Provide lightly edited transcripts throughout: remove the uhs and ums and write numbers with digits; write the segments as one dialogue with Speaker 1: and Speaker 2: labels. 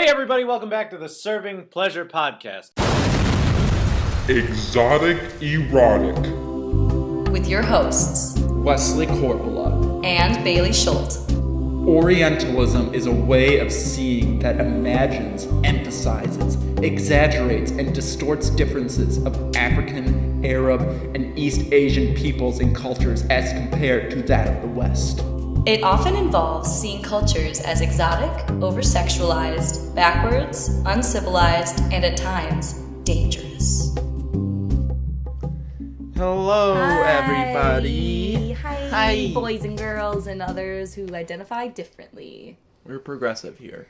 Speaker 1: Hey everybody, welcome back to the Serving Pleasure Podcast.
Speaker 2: Exotic Erotic.
Speaker 3: With your hosts,
Speaker 4: Wesley Corpola.
Speaker 3: and Bailey Schultz.
Speaker 4: Orientalism is a way of seeing that imagines, emphasizes, exaggerates, and distorts differences of African, Arab, and East Asian peoples and cultures as compared to that of the West.
Speaker 3: It often involves seeing cultures as exotic, over-sexualized, backwards, uncivilized, and at times, dangerous.
Speaker 4: Hello, everybody.
Speaker 5: Hi, boys and girls and others who identify differently.
Speaker 4: We're progressive here.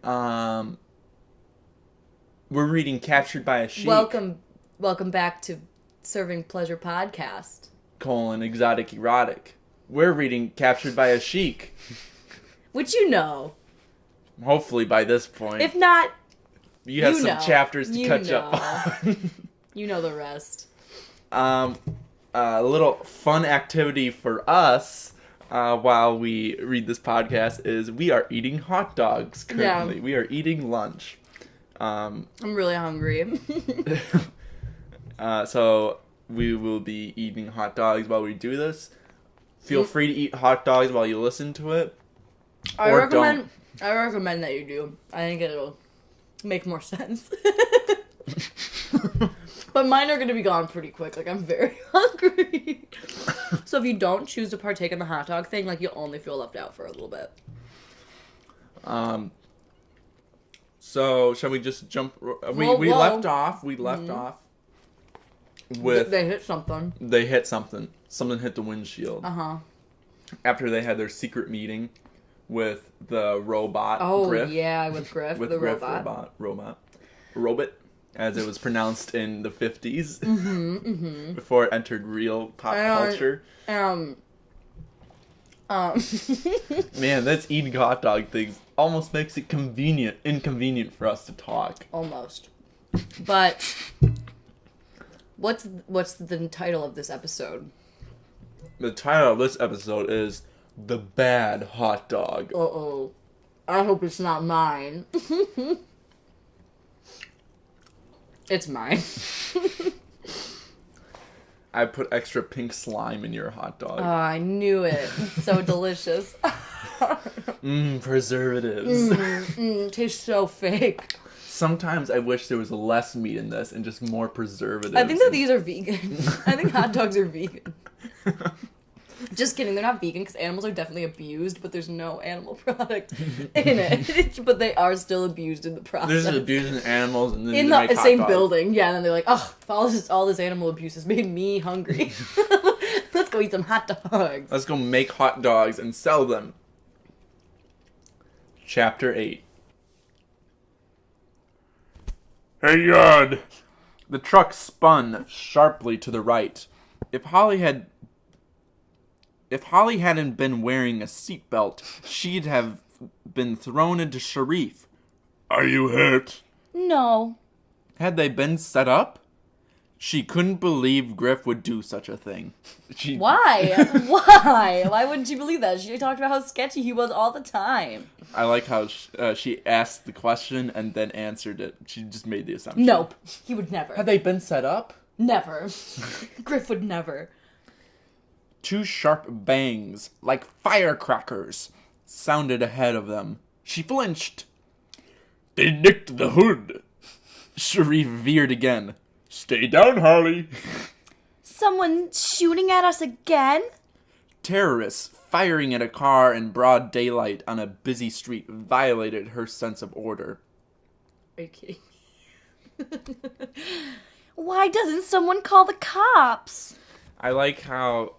Speaker 4: We're reading Captured by a Sheikh.
Speaker 5: Welcome back to Serving Pleasure Podcast.
Speaker 4: Exotic Erotic. We're reading Captured by a Sheikh.
Speaker 5: Which you know.
Speaker 4: Hopefully by this point.
Speaker 5: If not,
Speaker 4: you have
Speaker 5: you
Speaker 4: some
Speaker 5: know.
Speaker 4: chapters to
Speaker 5: You
Speaker 4: catch
Speaker 5: know.
Speaker 4: up on.
Speaker 5: You know the rest.
Speaker 4: A little fun activity for us while we read this podcast is we are eating hot dogs currently.
Speaker 5: Yeah.
Speaker 4: We are eating lunch.
Speaker 5: I'm really hungry.
Speaker 4: So we will be eating hot dogs while we do this. Feel free to eat hot dogs while you listen to it.
Speaker 5: I
Speaker 4: Or
Speaker 5: recommend that you do. I think it'll make more sense. But mine are going to be gone pretty quick. Like, I'm very hungry. So if you don't choose to partake in the hot dog thing, like, you'll only feel left out for a little bit.
Speaker 4: So shall we just jump? We
Speaker 5: Whoa.
Speaker 4: left off. We left off with
Speaker 5: They hit something.
Speaker 4: they hit something. Something hit the windshield.
Speaker 5: Uh-huh.
Speaker 4: After they had their secret meeting with the robot
Speaker 5: Oh,
Speaker 4: Griff.
Speaker 5: yeah, with Griff,
Speaker 4: With
Speaker 5: the
Speaker 4: Griff,
Speaker 5: robot.
Speaker 4: Robot, as it was pronounced in the 50s. Before it entered real pop culture.
Speaker 5: Man,
Speaker 4: this eating hot dog thing almost makes it inconvenient for us to talk.
Speaker 5: almost. But what's the title of this episode?
Speaker 4: The title of this episode is The Bad Hot Dog.
Speaker 5: Uh-oh. I hope it's not mine. It's mine.
Speaker 4: I put extra pink slime in your hot dog.
Speaker 5: Oh, I knew it. So delicious.
Speaker 4: Preservatives.
Speaker 5: Tastes so fake.
Speaker 4: Sometimes I wish there was less meat in this and just more preservatives.
Speaker 5: I think that these are vegan. I think hot dogs are vegan. Just kidding, they're not vegan because animals are definitely abused, but there's no animal product in it. But they are still abused in the process.
Speaker 4: There's just abusing animals and then
Speaker 5: In
Speaker 4: they make
Speaker 5: the
Speaker 4: hot
Speaker 5: same
Speaker 4: dogs.
Speaker 5: building, yeah, and then they're like, oh, all this animal abuse has made me hungry. Let's go eat some hot dogs.
Speaker 4: Let's go make hot dogs and sell them. Chapter 8.
Speaker 2: Hey, God.
Speaker 4: The truck spun sharply to the right. If Holly hadn't been wearing a seatbelt, she'd have been thrown into Sharif.
Speaker 2: Are you hurt?
Speaker 5: No.
Speaker 4: Had they been set up? She couldn't believe Griff would do such a thing.
Speaker 5: Why? Why? Why wouldn't you believe that? She talked about how sketchy he was all the time.
Speaker 4: I like how she asked the question and then answered it. She just made the assumption.
Speaker 5: Nope. He would never.
Speaker 4: Had they been set up?
Speaker 5: Never. Griff would never.
Speaker 4: Two sharp bangs, like firecrackers, sounded ahead of them. She flinched.
Speaker 2: They nicked the hood.
Speaker 4: Sharif veered again.
Speaker 2: Stay down, Harley.
Speaker 5: Someone shooting at us again?
Speaker 4: Terrorists firing at a car in broad daylight on a busy street violated her sense of order.
Speaker 5: Are you kidding me? Why doesn't someone call the cops?
Speaker 4: I like how,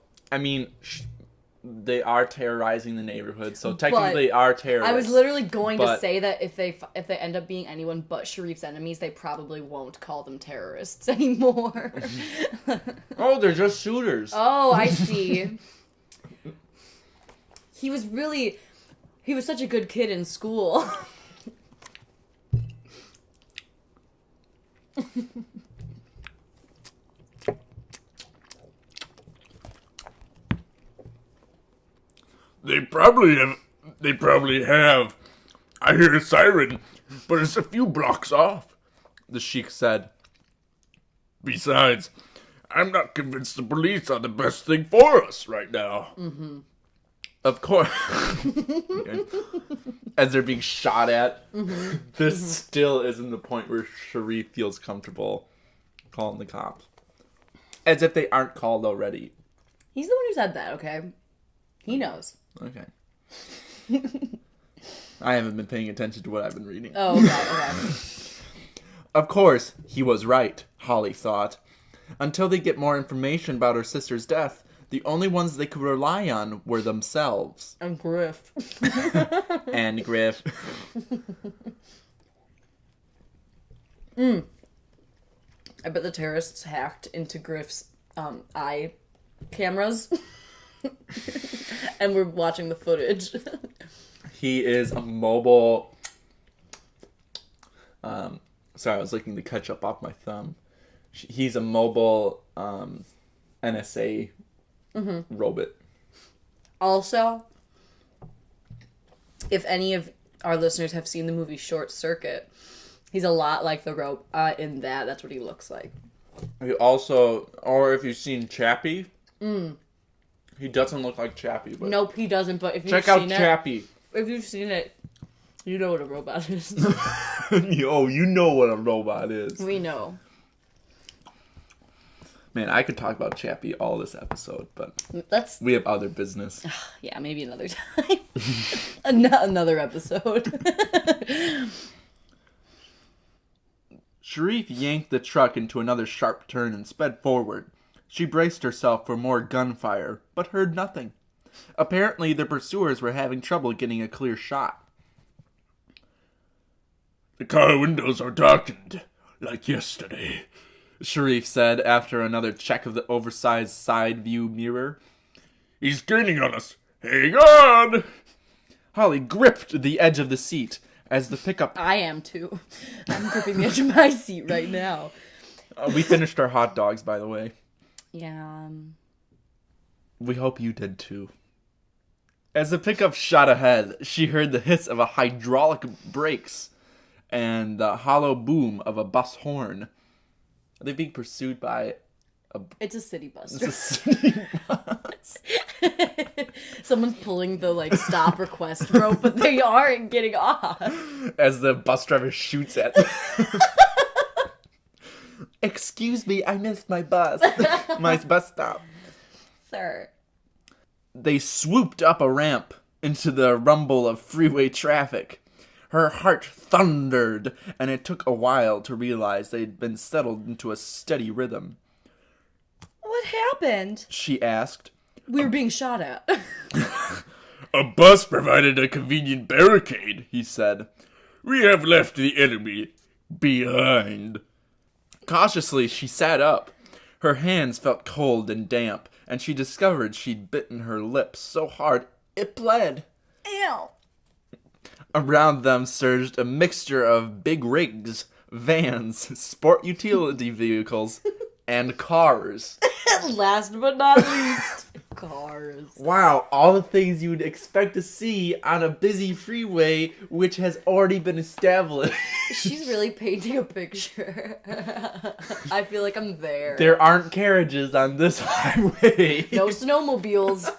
Speaker 4: they are terrorizing the neighborhood, so technically they are terrorists.
Speaker 5: I was literally going to
Speaker 4: but-
Speaker 5: say that if they end up being anyone but Sharif's enemies, they probably won't call them terrorists anymore.
Speaker 4: Oh, they're just shooters.
Speaker 5: Oh, I see. He was such a good kid in school.
Speaker 2: They probably have. I hear a siren, but it's a few blocks off, the Sheikh said. Besides, I'm not convinced the police are the best thing for us right now.
Speaker 5: Mm-hmm.
Speaker 4: Of course. As they're being shot at, this still isn't the point where Sharif feels comfortable calling the cops. As if they aren't called already.
Speaker 5: He's the one who said that, okay? He knows.
Speaker 4: Okay. I haven't been paying attention to what I've been reading.
Speaker 5: Oh, okay.
Speaker 4: Of course, he was right, Holly thought. Until they get more information about her sister's death, the only ones they could rely on were themselves.
Speaker 5: And Griff.
Speaker 4: And Griff.
Speaker 5: I bet the terrorists hacked into Griff's eye cameras. And we're watching the footage.
Speaker 4: He is a mobile... sorry, I was licking the ketchup off my thumb. He's a mobile NSA robot.
Speaker 5: Also, if any of our listeners have seen the movie Short Circuit, he's a lot like the robot in that. That's what he looks like.
Speaker 4: He also, or if you've seen Chappie, he doesn't look like Chappie. But
Speaker 5: Nope, he doesn't. But if you've
Speaker 4: check out
Speaker 5: seen it,
Speaker 4: Chappie.
Speaker 5: if you've seen it, you know what a robot is.
Speaker 4: Oh, you know what a robot is.
Speaker 5: We know.
Speaker 4: Man, I could talk about Chappie all this episode, but
Speaker 5: That's
Speaker 4: we have other business.
Speaker 5: yeah, maybe another time. Another episode.
Speaker 4: Sharif yanked the truck into another sharp turn and sped forward. She braced herself for more gunfire, but heard nothing. Apparently, the pursuers were having trouble getting a clear shot.
Speaker 2: The car windows are darkened, like yesterday.
Speaker 4: Sharif said after another check of the oversized side view mirror.
Speaker 2: He's gaining on us. Hang on!
Speaker 4: Holly gripped the edge of the seat as the pickup...
Speaker 5: I am too. I'm gripping the edge of my seat right now.
Speaker 4: We finished our hot dogs, by the way.
Speaker 5: Yeah.
Speaker 4: We hope you did too. As the pickup shot ahead, she heard the hiss of a hydraulic brakes and the hollow boom of a bus horn. Are they being pursued by a...
Speaker 5: It's a city bus.
Speaker 4: It's a city bus.
Speaker 5: Someone's pulling the stop request rope, but they aren't getting off.
Speaker 4: As the bus driver shoots at them. Excuse me, I missed my bus. My bus stop.
Speaker 5: Sir.
Speaker 4: They swooped up a ramp into the rumble of freeway traffic. Her heart thundered, and it took a while to realize they'd been settled into a steady rhythm.
Speaker 5: What happened?
Speaker 4: She asked.
Speaker 5: We were being shot at.
Speaker 2: A bus provided a convenient barricade,
Speaker 4: He said.
Speaker 2: We have left the enemy behind.
Speaker 4: Cautiously, she sat up. Her hands felt cold and damp, and she discovered she'd bitten her lip so hard it bled.
Speaker 5: Ew.
Speaker 4: Around them surged a mixture of big rigs, vans, sport utility vehicles, and cars.
Speaker 5: Last but not least, cars.
Speaker 4: Wow, all the things you would expect to see on a busy freeway, which has already been established.
Speaker 5: She's really painting a picture. I feel like I'm there.
Speaker 4: There aren't carriages on this highway.
Speaker 5: No snowmobiles.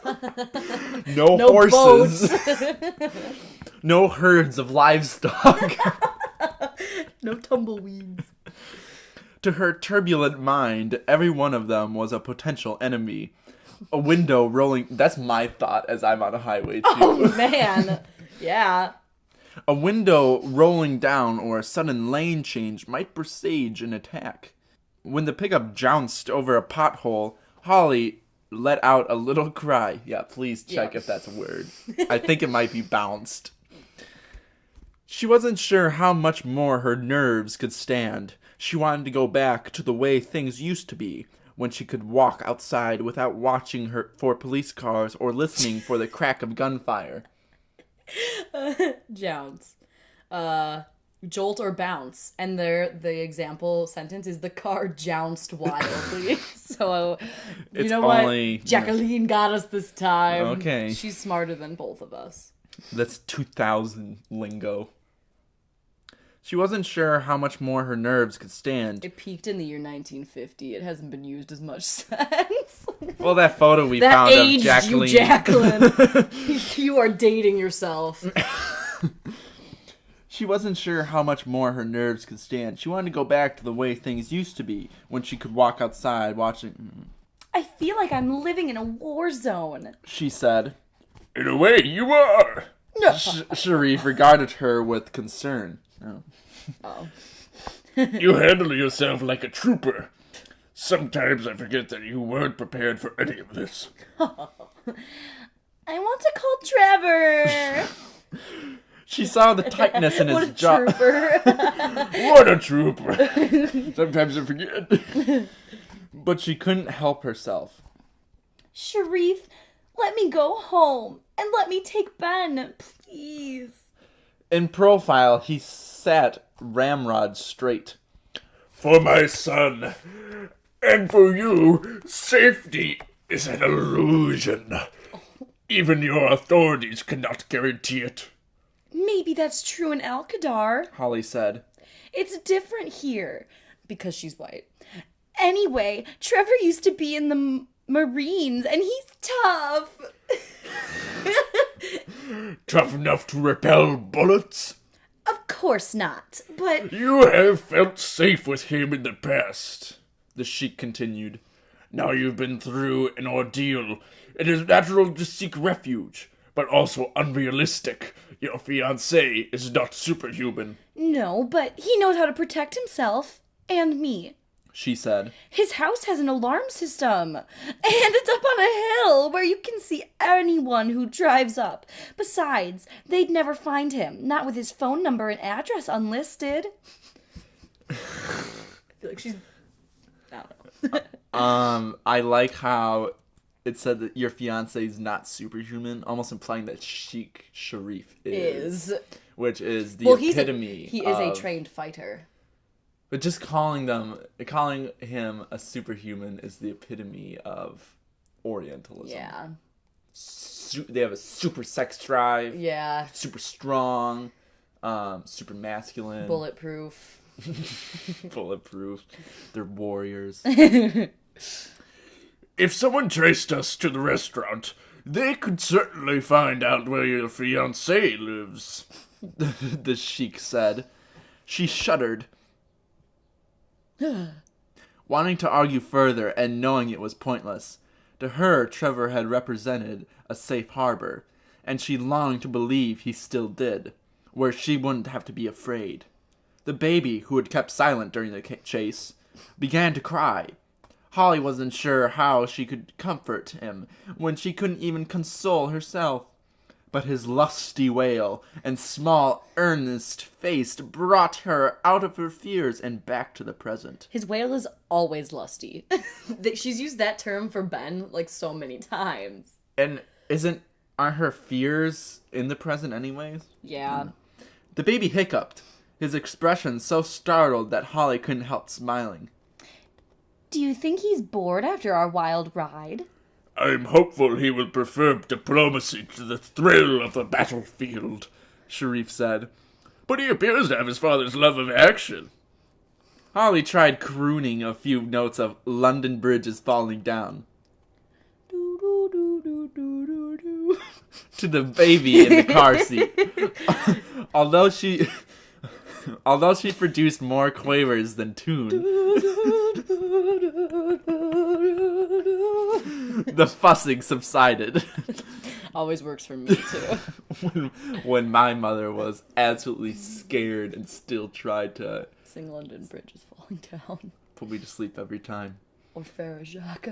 Speaker 4: No
Speaker 5: No
Speaker 4: horses.
Speaker 5: boats.
Speaker 4: No herds of livestock.
Speaker 5: No tumbleweeds.
Speaker 4: To her turbulent mind, every one of them was a potential enemy. A window rolling... That's my thought as I'm on a highway, too.
Speaker 5: Oh, man. Yeah.
Speaker 4: A window rolling down or a sudden lane change might presage an attack. When the pickup jounced over a pothole, Holly let out a little cry. Yeah, please check if that's a word. I think it might be bounced. She wasn't sure how much more her nerves could stand. She wanted to go back to the way things used to be, when she could walk outside without watching for police cars or listening for the crack of gunfire.
Speaker 5: Jounce. Jolt or bounce. And the example sentence is the car jounced wildly. So, you
Speaker 4: It's
Speaker 5: know what?
Speaker 4: only-
Speaker 5: Jacqueline got us this time.
Speaker 4: Okay.
Speaker 5: She's smarter than both of us.
Speaker 4: That's 2000 lingo. She wasn't sure how much more her nerves could stand.
Speaker 5: It peaked in the year 1950. It hasn't been used as much since.
Speaker 4: Well, that photo we
Speaker 5: That
Speaker 4: found
Speaker 5: aged
Speaker 4: of Jacqueline.
Speaker 5: you, Jacqueline. You are dating yourself.
Speaker 4: She wasn't sure how much more her nerves could stand. She wanted to go back to the way things used to be, when she could walk outside watching...
Speaker 5: I feel like I'm living in a war zone.
Speaker 4: She said.
Speaker 2: In a way, you are.
Speaker 4: Sharif regarded her with concern.
Speaker 5: Oh.
Speaker 2: You handle yourself like a trooper. Sometimes I forget that you weren't prepared for any of this.
Speaker 5: I want to call Trevor.
Speaker 4: She saw the tightness in his jaw.
Speaker 2: What a trooper. Sometimes I forget.
Speaker 4: But she couldn't help herself.
Speaker 5: Sharif, let me go home and let me take Ben, please.
Speaker 4: In profile, he sat ramrod straight.
Speaker 2: For my son, and for you, safety is an illusion. Even your authorities cannot guarantee it.
Speaker 5: Maybe that's true in Alcadar.
Speaker 4: Holly said.
Speaker 5: It's different here. Because she's white. Anyway, Trevor used to be in the Marines, and he's tough.
Speaker 2: Tough enough to repel bullets?
Speaker 5: Of course not, but...
Speaker 2: You have felt safe with him in the past,
Speaker 4: The Sheikh continued.
Speaker 2: Now you've been through an ordeal. It is natural to seek refuge, but also unrealistic. Your fiancé is not superhuman.
Speaker 5: No, but he knows how to protect himself. And me.
Speaker 4: She said.
Speaker 5: His house has an alarm system. And it's up on a hill where you can see anyone who drives up. Besides, they'd never find him. Not with his phone number and address unlisted. I feel like she's... I don't know.
Speaker 4: I like how it said that your fiancé is not superhuman, almost implying that Sheikh Sharif is. Which is the epitome
Speaker 5: He is a trained fighter.
Speaker 4: But just calling him a superhuman is the epitome of Orientalism.
Speaker 5: Yeah.
Speaker 4: They have a super sex drive.
Speaker 5: Yeah.
Speaker 4: Super strong. Super masculine.
Speaker 5: Bulletproof.
Speaker 4: Bulletproof. They're warriors.
Speaker 2: If someone traced us to the restaurant, they could certainly find out where your fiancé lives.
Speaker 4: The Sheikh said. She shuddered. Wanting to argue further and knowing it was pointless. To her, Trevor had represented a safe harbor, and she longed to believe he still did, where she wouldn't have to be afraid. The baby, who had kept silent during the chase, began to cry. Holly wasn't sure how she could comfort him when she couldn't even console herself. But his lusty wail and small, earnest face brought her out of her fears and back to the present.
Speaker 5: His wail is always lusty. She's used that term for Ben, like, so many times.
Speaker 4: And aren't her fears in the present anyways?
Speaker 5: Yeah.
Speaker 4: The baby hiccuped, his expression so startled that Holly couldn't help smiling.
Speaker 5: Do you think he's bored after our wild ride?
Speaker 2: I'm hopeful he will prefer diplomacy to the thrill of the battlefield,
Speaker 4: Sharif said.
Speaker 2: But he appears to have his father's love of action.
Speaker 4: Holly tried crooning a few notes of London Bridge is Falling Down. To the baby in the car seat. Although she produced more quavers than tune. The fussing subsided.
Speaker 5: Always works for me, too.
Speaker 4: when my mother was absolutely scared and still tried to...
Speaker 5: Sing London Bridge is Falling Down.
Speaker 4: Put me to sleep every time.
Speaker 5: Or Farrah Jacques.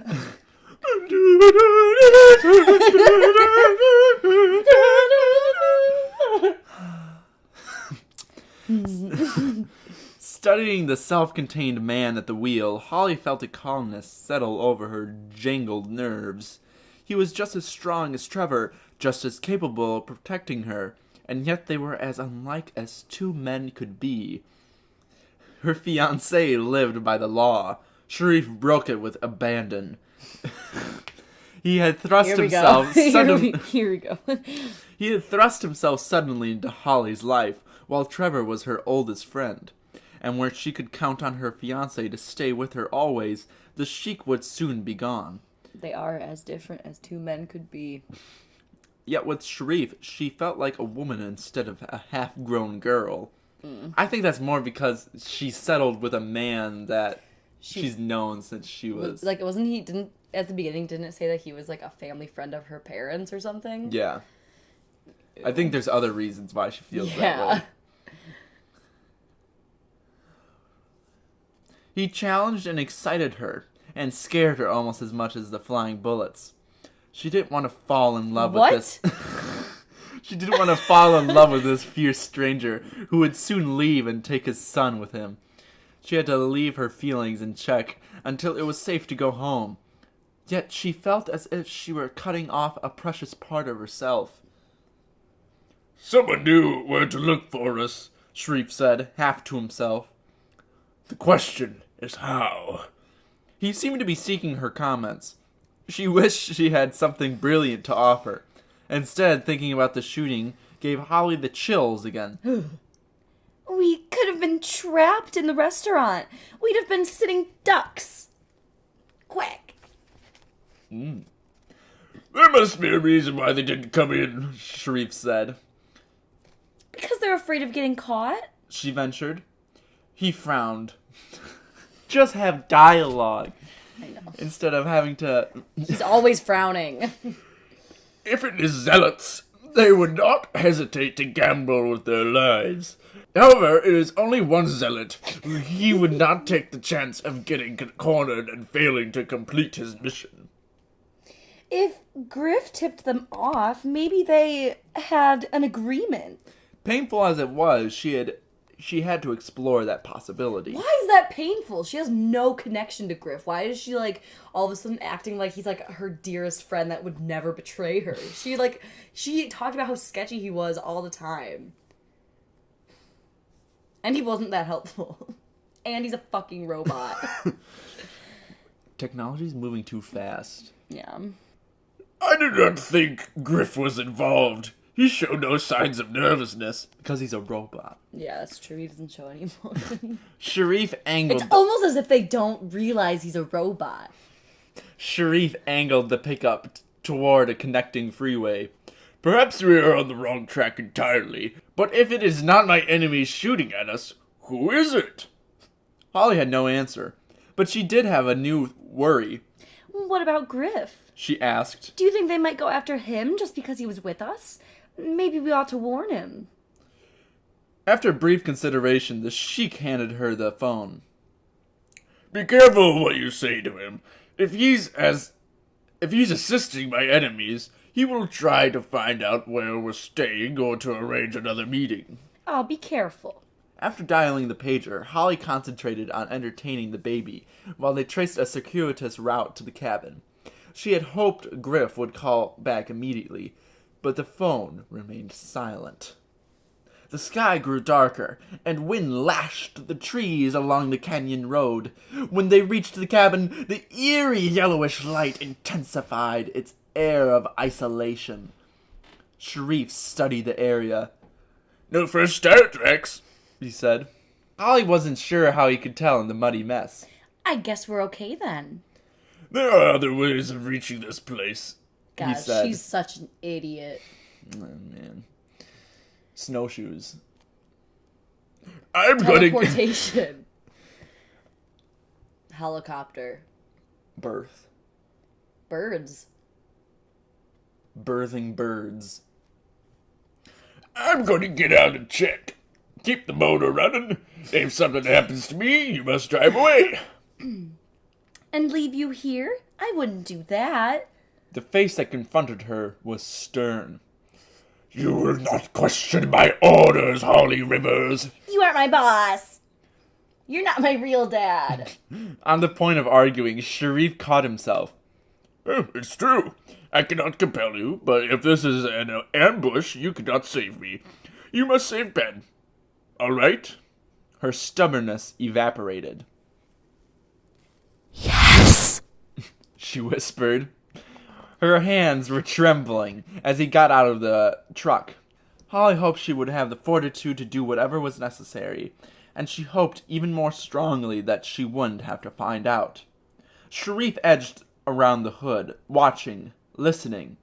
Speaker 4: Studying the self-contained man at the wheel, Holly felt a calmness settle over her jangled nerves. He was just as strong as Trevor, just as capable of protecting her, and yet they were as unlike as two men could be. Her fiancé lived by the law. Sharif broke it with abandon. He had thrust himself suddenly.
Speaker 5: Here we go.
Speaker 4: He had thrust himself suddenly into Holly's life, while Trevor was her oldest friend. And where she could count on her fiancé to stay with her always, the Sheikh would soon be gone.
Speaker 5: They are as different as two men could be.
Speaker 4: Yet with Sharif, she felt like a woman instead of a half-grown girl. I think that's more because she settled with a man that she's known since she was...
Speaker 5: Like, wasn't he, at the beginning, didn't it say that he was, like, a family friend of her parents or something?
Speaker 4: Yeah. I think there's other reasons why she feels that way. He challenged and excited her, and scared her almost as much as the flying bullets. She didn't want to fall in love with this... She didn't want to fall in love with this fierce stranger who would soon leave and take his son with him. She had to leave her feelings in check until it was safe to go home. Yet she felt as if she were cutting off a precious part of herself.
Speaker 2: Someone knew where to look for us,
Speaker 4: Sharif said, half to himself.
Speaker 2: The question is how.
Speaker 4: He seemed to be seeking her comments. She wished she had something brilliant to offer. Instead, thinking about the shooting gave Holly the chills again.
Speaker 5: We could have been trapped in the restaurant. We'd have been sitting ducks. Quack.
Speaker 2: There must be a reason why they didn't come in,
Speaker 4: Sharif said.
Speaker 5: Because they're afraid of getting caught?
Speaker 4: She ventured. He frowned. Just have dialogue.
Speaker 5: I know.
Speaker 4: Instead of having to...
Speaker 5: He's always frowning.
Speaker 2: If it is zealots, they would not hesitate to gamble with their lives. However, it is only one zealot. He would not take the chance of getting cornered and failing to complete his mission.
Speaker 5: If Griff tipped them off, maybe they had an agreement.
Speaker 4: Painful as it was, she had to explore that possibility.
Speaker 5: Why is that painful? She has no connection to Griff. Why is she, like, all of a sudden acting like he's, like, her dearest friend that would never betray her? She talked about how sketchy he was all the time. And he wasn't that helpful. And he's a fucking robot.
Speaker 4: Technology's moving too fast.
Speaker 5: Yeah.
Speaker 2: I do not think Griff was involved. He showed no signs of nervousness.
Speaker 4: Because he's a robot.
Speaker 5: Yeah, that's true. He doesn't show any emotion.
Speaker 4: Sharif angled...
Speaker 5: It's almost as if they don't realize he's a robot.
Speaker 4: Sharif angled the pickup toward a connecting freeway.
Speaker 2: Perhaps we are on the wrong track entirely, but if it is not my enemy shooting at us, who is it?
Speaker 4: Holly had no answer, but she did have a new worry.
Speaker 5: What about Griff?
Speaker 4: She asked.
Speaker 5: Do you think they might go after him just because he was with us? Maybe we ought to warn him.
Speaker 4: After brief consideration, the Sheikh handed her the phone.
Speaker 2: Be careful what you say to him. If he's assisting my enemies, he will try to find out where we're staying or to arrange another meeting.
Speaker 5: I'll be careful.
Speaker 4: After dialing the pager, Holly concentrated on entertaining the baby while they traced a circuitous route to the cabin. She had hoped Griff would call back immediately, but the phone remained silent. The sky grew darker, and wind lashed the trees along the canyon road. When they reached the cabin, the eerie yellowish light intensified its air of isolation. Sharif studied the area.
Speaker 2: No fresh star tracks,
Speaker 4: he said. Holly wasn't sure how he could tell in the muddy mess.
Speaker 5: I guess we're okay then.
Speaker 2: There are other ways of reaching this place,
Speaker 5: God,
Speaker 4: he said.
Speaker 5: She's such an idiot.
Speaker 4: Oh, man. Snowshoes.
Speaker 2: I'm going to...
Speaker 5: Teleportation. Helicopter.
Speaker 4: Birth.
Speaker 5: Birds.
Speaker 4: Birthing birds.
Speaker 2: I'm going to get out and check. Keep the motor running. If something happens to me, you must drive away.
Speaker 5: And leave you here? I wouldn't do that.
Speaker 4: The face that confronted her was stern.
Speaker 2: You will not question my orders, Holly Rivers.
Speaker 5: You aren't my boss. You're not my real dad.
Speaker 4: On the point of arguing, Sharif caught himself.
Speaker 2: Oh, it's true. I cannot compel you, but if this is an ambush, you cannot save me. You must save Ben. All right?
Speaker 4: Her stubbornness evaporated.
Speaker 5: Yes!
Speaker 4: She whispered. Her hands were trembling as he got out of the truck.
Speaker 2: Holly hoped she would have the fortitude to do whatever was necessary, and she hoped even more strongly that she wouldn't have to find out. Sharif edged around the hood, watching, listening.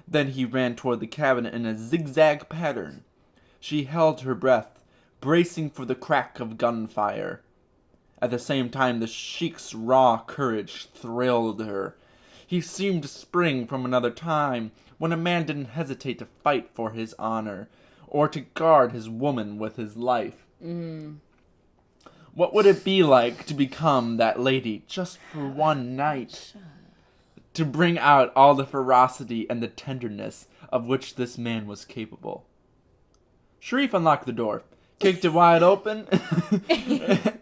Speaker 2: Then he ran toward the cabin in a zigzag pattern. She held her breath, bracing for the crack of gunfire. At the same time, the Sheikh's raw courage thrilled her. He seemed to spring from another time, when a man didn't hesitate to fight for his honor, or to guard his woman with his life. What would it be like to become that lady just for one night? To bring out all the ferocity and the tenderness of which this man was capable. Sharif unlocked the door, kicked it wide open,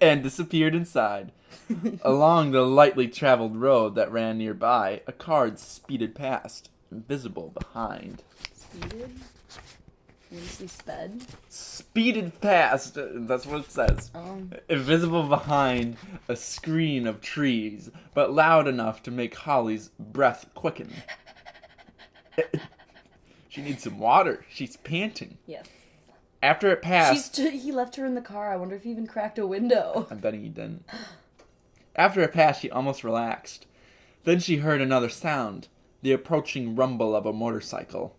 Speaker 2: and disappeared inside. Along the lightly traveled road that ran nearby, a car speeded past, invisible behind.
Speaker 5: Speeded? You see sped?
Speaker 2: Speeded past, that's what it says. Invisible behind a screen of trees, but loud enough to make Holly's breath quicken. She needs some water. She's panting.
Speaker 5: Yes.
Speaker 2: After it passed...
Speaker 5: He left her in the car. I wonder if he even cracked a window.
Speaker 2: I'm betting he didn't. After it passed, she almost relaxed. Then she heard another sound, the approaching rumble of a motorcycle.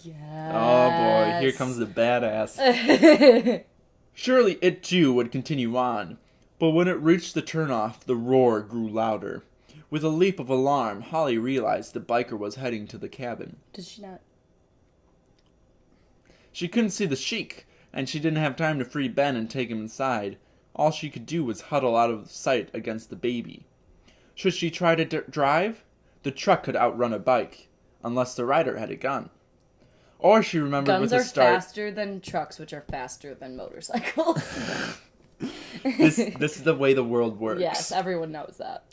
Speaker 5: Yes.
Speaker 2: Oh boy, here comes the badass. Surely it too would continue on, but when it reached the turnoff, the roar grew louder. With a leap of alarm, Holly realized the biker was heading to the cabin.
Speaker 5: Did she not?
Speaker 2: She couldn't see the Sheikh, and she didn't have time to free Ben and take him inside. All she could do was huddle out of sight against the baby. Should she try to drive? The truck could outrun a bike, unless the rider had a gun. Or she remembered
Speaker 5: Guns
Speaker 2: with a start...
Speaker 5: are faster than trucks, which are faster than motorcycles.
Speaker 2: This is the way the world works.
Speaker 5: Yes, everyone knows that.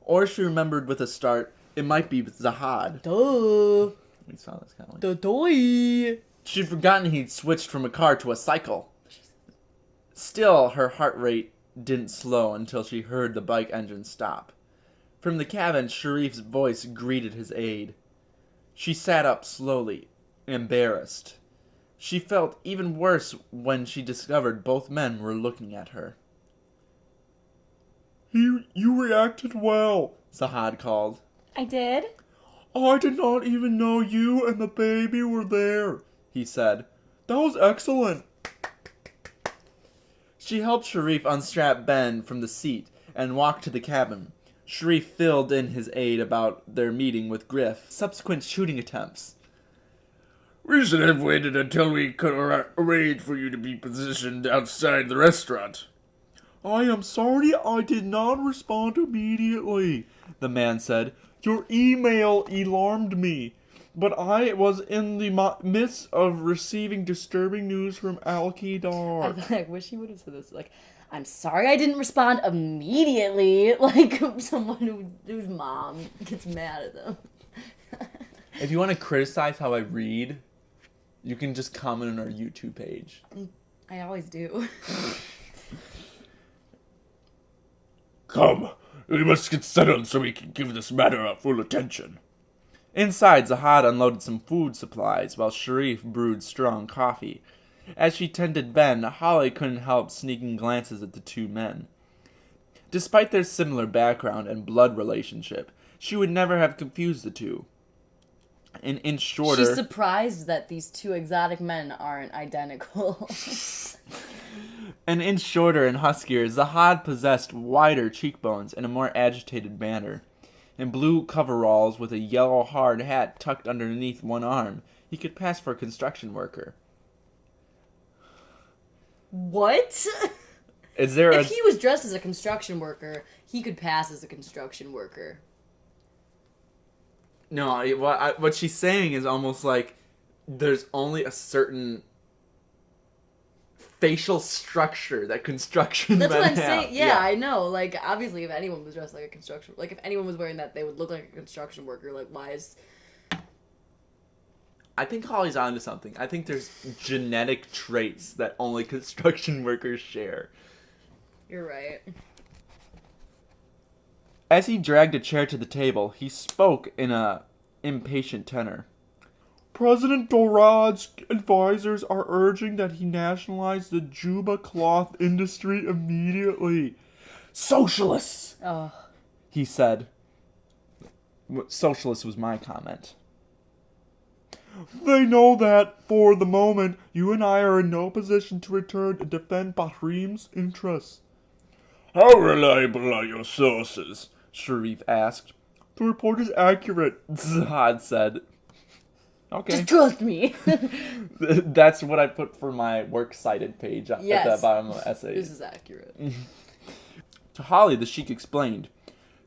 Speaker 2: Or she remembered with a start, it might be Zahad.
Speaker 5: Duh.
Speaker 2: We saw this kind of like...
Speaker 5: The toy.
Speaker 2: She'd forgotten he'd switched from a car to a cycle. Still, her heart rate didn't slow until she heard the bike engine stop. From the cabin, Sharif's voice greeted his aid. She sat up slowly, embarrassed. She felt even worse when she discovered both men were looking at her. You reacted well, Zahad called.
Speaker 5: I did?
Speaker 2: I did not even know you and the baby were there, he said. That was excellent. She helped Sharif unstrap Ben from the seat and walked to the cabin. Sharif filled in his aid about their meeting with Griff, subsequent shooting attempts. We should have waited until we could arrange for you to be positioned outside the restaurant. I am sorry I did not respond immediately, the man said. Your email alarmed me, but I was in the midst of receiving disturbing news from Al-Qaeda.
Speaker 5: I wish he would have said this, like, I'm sorry I didn't respond immediately, like someone whose mom gets mad at them.
Speaker 2: If you want to criticize how I read, you can just comment on our YouTube page.
Speaker 5: I always do.
Speaker 2: Come, we must get settled so we can give this matter our full attention. Inside, Zahad unloaded some food supplies while Sharif brewed strong coffee. As she tended Ben, Holly couldn't help sneaking glances at the two men. Despite their similar background and blood relationship, she would never have confused the two. An inch shorter...
Speaker 5: She's surprised that these two exotic men aren't identical.
Speaker 2: An inch shorter and huskier, Zahad possessed wider cheekbones and a more agitated manner. In blue coveralls with a yellow hard hat tucked underneath one arm, he could pass for a construction worker.
Speaker 5: What?
Speaker 2: Is there
Speaker 5: If he was dressed as a construction worker, he could pass as a construction worker.
Speaker 2: No, what she's saying is almost like there's only a certain facial structure that construction
Speaker 5: That's
Speaker 2: men
Speaker 5: what I'm
Speaker 2: have.
Speaker 5: saying. Yeah, I know. Like, obviously, if anyone was dressed like a construction... Like, if anyone was wearing that, they would look like a construction worker. Like, why is...
Speaker 2: I think Holly's onto something. I think there's genetic traits that only construction workers share.
Speaker 5: You're right.
Speaker 2: As he dragged a chair to the table, he spoke in a impatient tenor. President Dorad's advisors are urging that he nationalize the Juba cloth industry immediately. Socialists!
Speaker 5: Oh.
Speaker 4: He said. Socialist was my comment.
Speaker 2: They know that, for the moment, you and I are in no position to return and defend Bahreem's interests.
Speaker 6: How reliable are your sources?
Speaker 4: Sharif asked.
Speaker 2: The report is accurate,
Speaker 4: Zahad said. Okay.
Speaker 5: Just trust me.
Speaker 4: That's what I put for my works cited page at the bottom of the essay.
Speaker 5: This is accurate.
Speaker 4: To Holly, the Sheikh explained.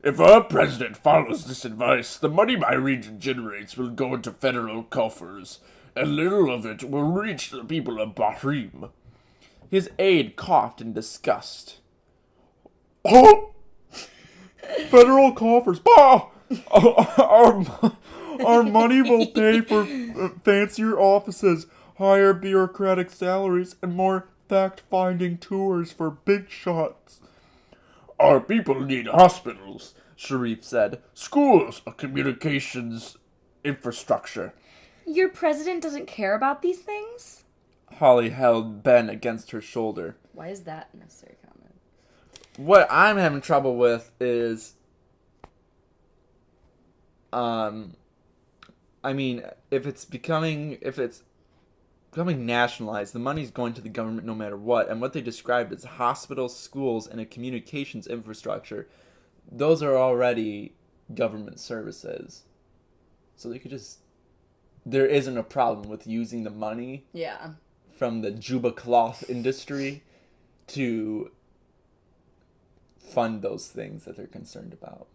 Speaker 6: If our president follows this advice, the money my region generates will go into federal coffers, and little of it will reach the people of Bahreem.
Speaker 4: His aide coughed in disgust.
Speaker 2: Oh! Federal coffers. Bah! Our money will pay for fancier offices, higher bureaucratic salaries, and more fact-finding tours for big shots.
Speaker 6: Our people need hospitals,
Speaker 4: Sharif said.
Speaker 6: schools, a communications infrastructure.
Speaker 7: Your president doesn't care about these things?
Speaker 4: Holly held Ben against her shoulder.
Speaker 5: Why is that a necessary comment?
Speaker 4: What I'm having trouble with is, I mean, if it's becoming nationalized, the money's going to the government no matter what. And what they described as hospitals, schools, and a communications infrastructure, those are already government services. So they could just, there isn't a problem with using the money
Speaker 5: Yeah.
Speaker 4: from the Juba cloth industry to fund those things that they're concerned about.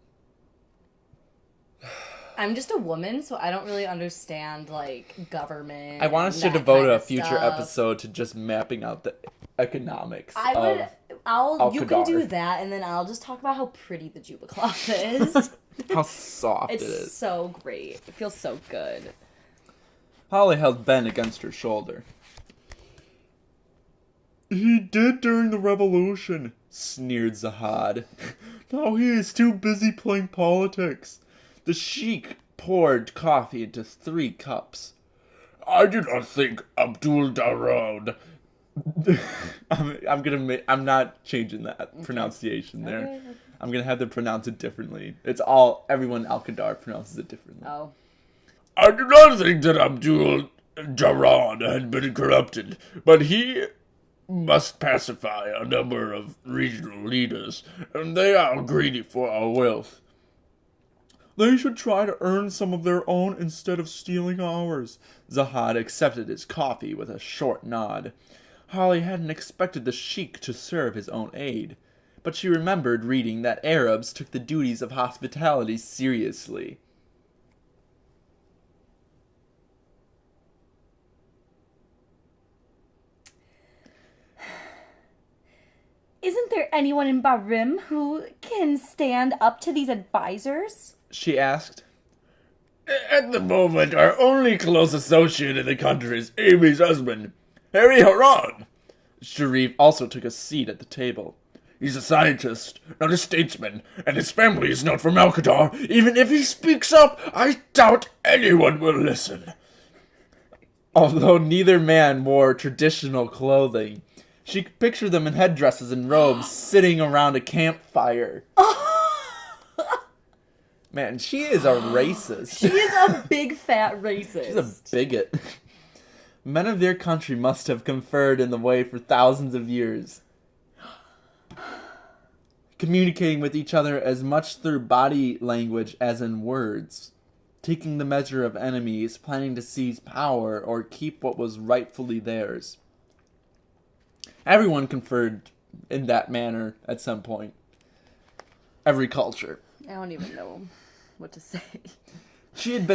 Speaker 5: I'm just a woman, so I don't really understand, like, government.
Speaker 4: I want us to
Speaker 5: and that
Speaker 4: devote
Speaker 5: kind
Speaker 4: a
Speaker 5: of
Speaker 4: future
Speaker 5: stuff.
Speaker 4: episode to just mapping out the economics
Speaker 5: You can
Speaker 4: Al-Qadar.
Speaker 5: do that, and then I'll just talk about how pretty the Juba cloth is.
Speaker 4: how soft it
Speaker 5: It's
Speaker 4: is.
Speaker 5: so great. It feels so good.
Speaker 4: Holly held Ben against her shoulder.
Speaker 2: He did during the revolution.
Speaker 4: Sneered Zahad.
Speaker 2: Now he is too busy playing politics.
Speaker 4: The Sheikh poured coffee into 3 cups.
Speaker 6: I do not think Abdul Darod.
Speaker 4: I'm not changing that pronunciation there. I'm gonna have to pronounce it differently. Everyone Al-Qadar pronounces it differently.
Speaker 5: Oh.
Speaker 6: I do not think that Abdul Darod had been corrupted, but he must pacify a number of regional leaders, and they are greedy for our wealth.
Speaker 2: They should try to earn some of their own instead of stealing ours.
Speaker 4: Zahad accepted his coffee with a short nod. Holly hadn't expected the Sheikh to serve his own aid, but she remembered reading that Arabs took the duties of hospitality seriously.
Speaker 7: Isn't there anyone in Bahreem who can stand up to these advisors?
Speaker 4: She asked.
Speaker 6: At the moment, our only close associate in the country is Amy's husband, Harry Haran.
Speaker 4: Sharif also took a seat at the table.
Speaker 6: He's a scientist, not a statesman, and his family is not from Al-Qadar. Even if he speaks up, I doubt anyone will listen.
Speaker 4: Although neither man wore traditional clothing, she could picture them in headdresses and robes sitting around a campfire. Man, she is a racist.
Speaker 5: She is a big fat racist.
Speaker 4: She's a bigot. Men of their country must have conferred in the way for thousands of years, communicating with each other as much through body language as in words, taking the measure of enemies, planning to seize power or keep what was rightfully theirs. Everyone conferred in that manner at some point. Every culture.
Speaker 5: I don't even know what to say.
Speaker 4: She had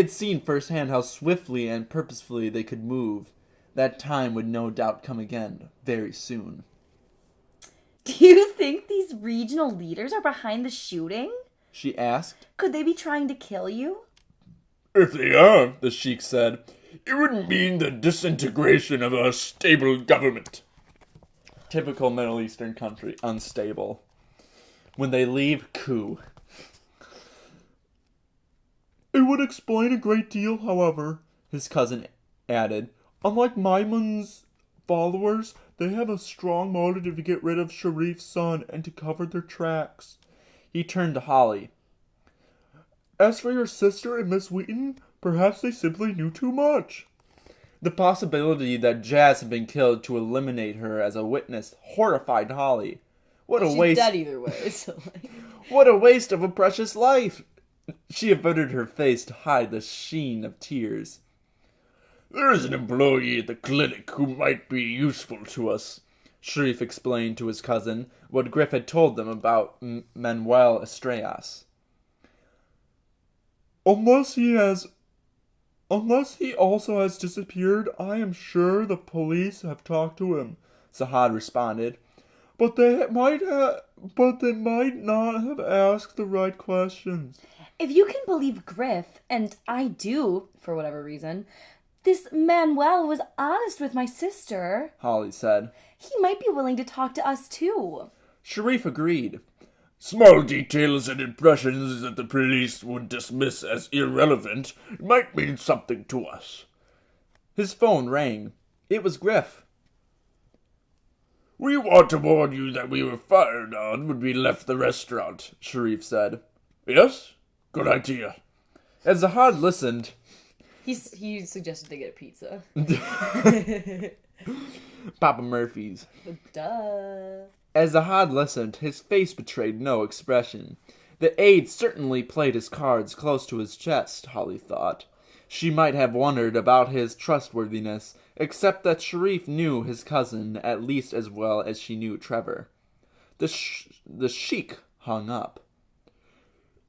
Speaker 4: seen firsthand how swiftly and purposefully they could move. That time would no doubt come again, very soon.
Speaker 7: Do you think these regional leaders are behind the shooting?
Speaker 4: She asked.
Speaker 7: Could they be trying to kill you?
Speaker 6: If they are,
Speaker 4: The Sheikh said.
Speaker 6: it would mean the disintegration of a stable government.
Speaker 4: Typical Middle Eastern country, unstable. When they leave, coup.
Speaker 2: It would explain a great deal, however, his cousin added. Unlike Maimun's followers, they have a strong motive to get rid of Sharif's son and to cover their tracks. He turned to Holly. As for your sister and Miss Wheaton, perhaps they simply knew too much. The possibility that Jazz had been killed to eliminate her as a witness horrified Holly.
Speaker 5: She's dead either way, so like...
Speaker 2: What a waste of a precious life! She averted her face to hide the sheen of tears.
Speaker 6: There is an employee at the clinic who might be useful to us,
Speaker 2: Sharif explained to his cousin what Griff had told them about Manuel Estrellas. Unless he also has disappeared, I am sure the police have talked to him, Sahad responded. But they might not have asked the right questions.
Speaker 7: If you can believe Griff, and I do, for whatever reason, this Manuel was honest with my sister,
Speaker 2: Holly said.
Speaker 7: He might be willing to talk to us too.
Speaker 2: Sharif agreed.
Speaker 6: Small details and impressions that the police would dismiss as irrelevant might mean something to us.
Speaker 2: His phone rang. It was Griff.
Speaker 6: We want to warn you that we were fired on when we left the restaurant,
Speaker 2: Sharif said.
Speaker 6: Yes? Good idea.
Speaker 2: As Zahad listened...
Speaker 5: He suggested they get a pizza.
Speaker 2: Papa Murphy's.
Speaker 5: Duh.
Speaker 2: As Zahad listened, his face betrayed no expression. The aide certainly played his cards close to his chest, Holly thought. She might have wondered about his trustworthiness, except that Sharif knew his cousin at least as well as she knew Trevor. The Sheikh hung up.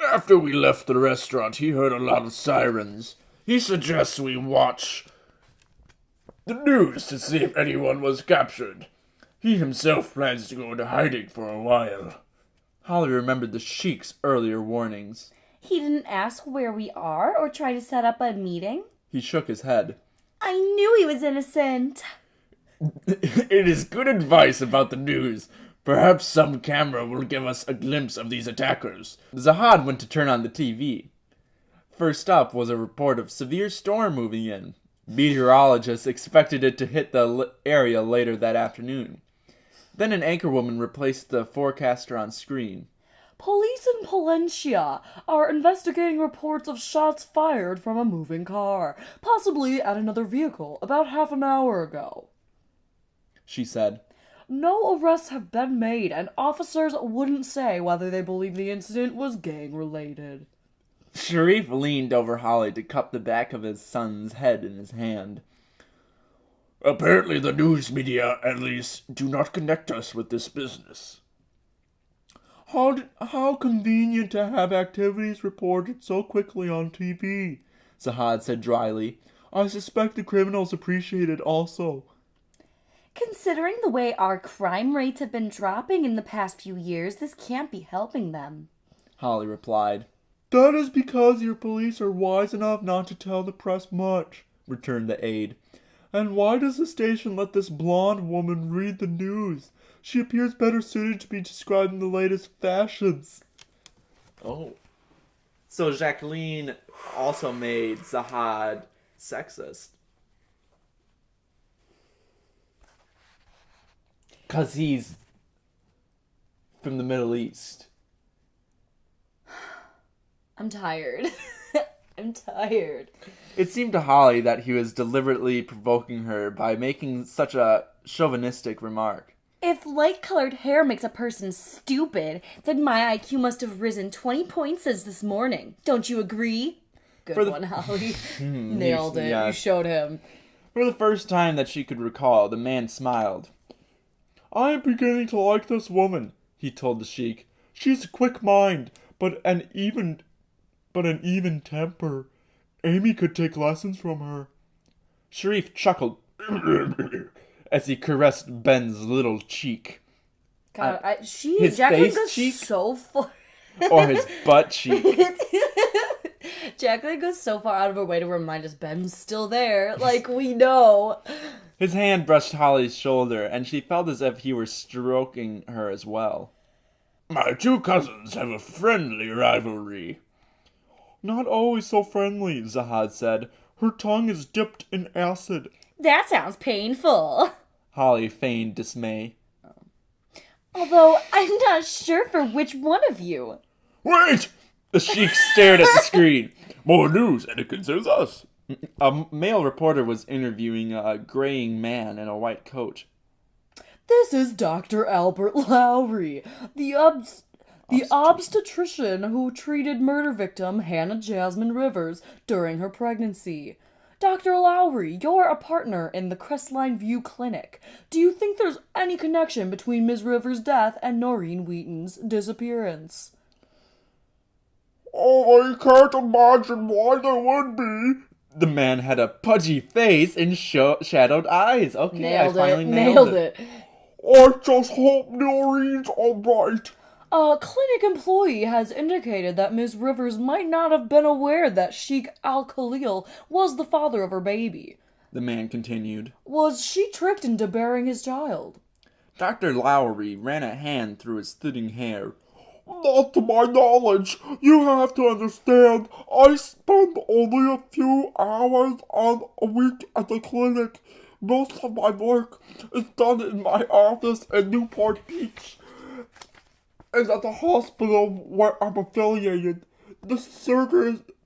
Speaker 6: After we left the restaurant, he heard a lot of sirens. He suggests we watch the news to see if anyone was captured. He himself plans to go into hiding for a while.
Speaker 2: Holly remembered the Sheikh's earlier warnings.
Speaker 7: He didn't ask where we are or try to set up a meeting?
Speaker 2: He shook his head.
Speaker 7: I knew he was innocent.
Speaker 6: It is good advice about the news. Perhaps some camera will give us a glimpse of these attackers.
Speaker 2: Zahad went to turn on the TV. First up was a report of severe storm moving in. Meteorologists expected it to hit the area later that afternoon. Then an anchorwoman replaced the forecaster on screen.
Speaker 8: Police in Palencia are investigating reports of shots fired from a moving car, possibly at another vehicle, about half an hour ago,
Speaker 2: she said.
Speaker 8: No arrests have been made, and officers wouldn't say whether they believe the incident was gang-related.
Speaker 2: Sharif leaned over Holly to cup the back of his son's head in his hand.
Speaker 6: Apparently the news media, at least, do not connect us with this business.
Speaker 2: How convenient to have activities reported so quickly on TV, Zahad said dryly. I suspect the criminals appreciate it also.
Speaker 7: Considering the way our crime rates have been dropping in the past few years, this can't be helping them,
Speaker 2: Holly replied. That is because your police are wise enough not to tell the press much, returned the aide. And why does the station let this blonde woman read the news? She appears better suited to be describing the latest fashions. Oh. So Jacqueline also made Zahad sexist. 'Cause he's from the Middle East.
Speaker 5: I'm tired. I'm tired.
Speaker 2: It seemed to Holly that he was deliberately provoking her by making such a chauvinistic remark.
Speaker 7: If light-colored hair makes a person stupid, then my IQ must have risen 20 points since this morning. Don't you agree?
Speaker 5: Good one, Holly. Nailed it.
Speaker 2: yeah.
Speaker 5: You showed him.
Speaker 2: For the first time that she could recall, the man smiled. I am beginning to like this woman, he told the Sheikh. She's a quick mind, but an even temper. Amy could take lessons from her. Sharif chuckled as he caressed Ben's little cheek.
Speaker 5: God,
Speaker 2: his
Speaker 5: Jacqueline
Speaker 2: face
Speaker 5: goes
Speaker 2: cheek?
Speaker 5: so far.
Speaker 2: Or his butt cheek.
Speaker 5: Jacqueline goes so far out of her way to remind us Ben's still there. Like, we know.
Speaker 2: His hand brushed Holly's shoulder, and she felt as if he were stroking her as well.
Speaker 6: My two cousins have a friendly rivalry.
Speaker 2: Not always so friendly, Zahad said. Her tongue is dipped in acid.
Speaker 7: That sounds painful.
Speaker 2: Holly feigned dismay.
Speaker 7: Although, I'm not sure for which one of you.
Speaker 6: Wait!
Speaker 2: The Sheikh stared at the screen.
Speaker 6: More news, and it concerns us.
Speaker 2: A male reporter was interviewing a graying man in a white coat.
Speaker 8: This is Dr. Albert Lowry, the obstetrician who treated murder victim Hannah Jasmine Rivers during her pregnancy. Dr. Lowry, you're a partner in the Crestline View Clinic. Do you think there's any connection between Ms. Rivers' death and Noreen Wheaton's disappearance?
Speaker 6: Oh, I can't imagine why there would be.
Speaker 2: The man had a pudgy face and shadowed eyes. Okay,
Speaker 5: Nailed
Speaker 2: I finally
Speaker 5: it.
Speaker 2: nailed it.
Speaker 6: I just hope Noreen's alright.
Speaker 8: A clinic employee has indicated that Ms. Rivers might not have been aware that Sheikh Al-Khalil was the father of her baby.
Speaker 2: The man continued.
Speaker 8: Was she tricked into bearing his child?
Speaker 2: Dr. Lowry ran a hand through his thinning hair.
Speaker 6: Not to my knowledge. You have to understand, I spend only a few hours a week at the clinic. Most of my work is done in my office in Newport Beach. And at the hospital where I'm affiliated. The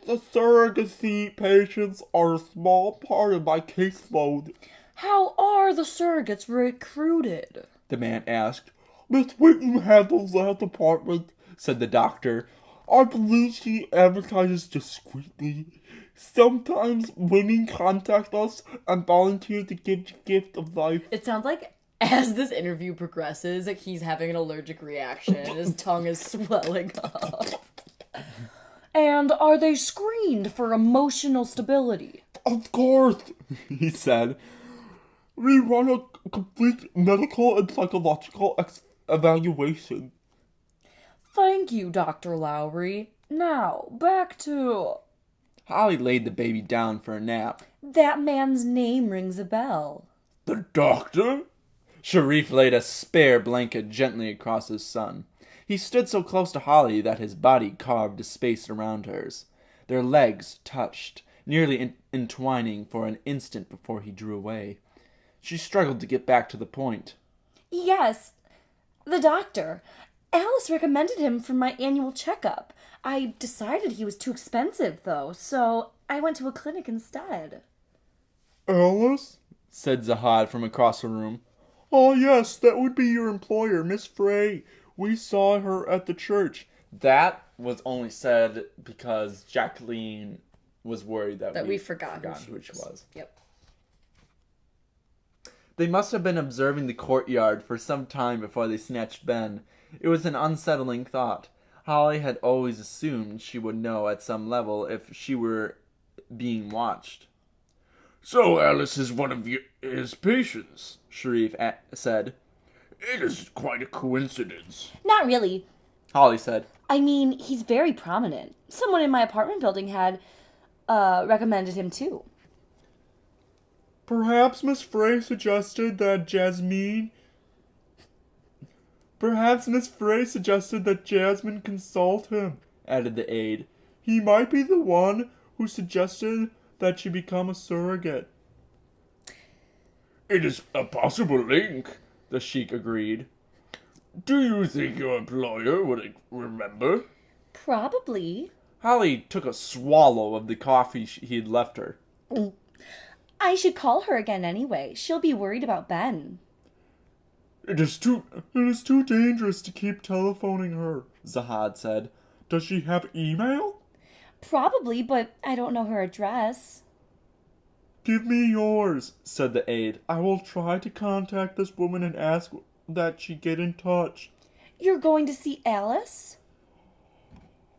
Speaker 6: surrogacy patients are a small part of my caseload.
Speaker 8: How are the surrogates recruited?
Speaker 2: The man asked.
Speaker 6: Miss Whitney handles that department, said the doctor. I believe she advertises discreetly. Sometimes women contact us and volunteer to give the gift of life.
Speaker 5: It sounds like as this interview progresses, like he's having an allergic reaction. His tongue is swelling up.
Speaker 8: And are they screened for emotional stability?
Speaker 6: Of course, he said. We run a complete medical and psychological evaluation.
Speaker 8: Thank you, Dr. Lowry. Now, back to...
Speaker 2: Holly laid the baby down for a nap.
Speaker 7: That man's name rings a bell.
Speaker 6: The doctor?
Speaker 2: Sharif laid a spare blanket gently across his son. He stood so close to Holly that his body carved a space around hers. Their legs touched, nearly entwining for an instant before he drew away. She struggled to get back to the point.
Speaker 7: Yes, the doctor. Alice recommended him for my annual checkup. I decided he was too expensive, though, so I went to a clinic instead.
Speaker 6: Alice?
Speaker 2: Said Zahad from across the room.
Speaker 6: Oh, yes, that would be your employer, Miss Frey. We saw her at the church.
Speaker 2: That was only said because Jacqueline was worried that
Speaker 5: we forgot
Speaker 2: who she was.
Speaker 5: Yep.
Speaker 2: They must have been observing the courtyard for some time before they snatched Ben. It was an unsettling thought. Holly had always assumed she would know at some level if she were being watched.
Speaker 6: So Alice is one of his patients,
Speaker 2: Sharif said.
Speaker 6: It is quite a coincidence.
Speaker 7: Not really.
Speaker 2: Holly said.
Speaker 7: I mean, he's very prominent. Someone in my apartment building had recommended him too.
Speaker 6: Perhaps Miss Frey suggested that Jasmine consult him,
Speaker 2: added the aide.
Speaker 6: He might be the one who suggested that she become a surrogate. It is a possible link,
Speaker 2: the Sheikh agreed.
Speaker 6: Do you think your employer would remember?
Speaker 7: Probably.
Speaker 2: Holly took a swallow of the coffee he had left her.
Speaker 7: I should call her again anyway. She'll be worried about Ben.
Speaker 6: It is too dangerous to keep telephoning her,
Speaker 2: Zahad said.
Speaker 6: Does she have email?
Speaker 7: Probably, but I don't know her address.
Speaker 6: Give me yours, said the aide. I will try to contact this woman and ask that she get in touch.
Speaker 7: You're going to see Alice?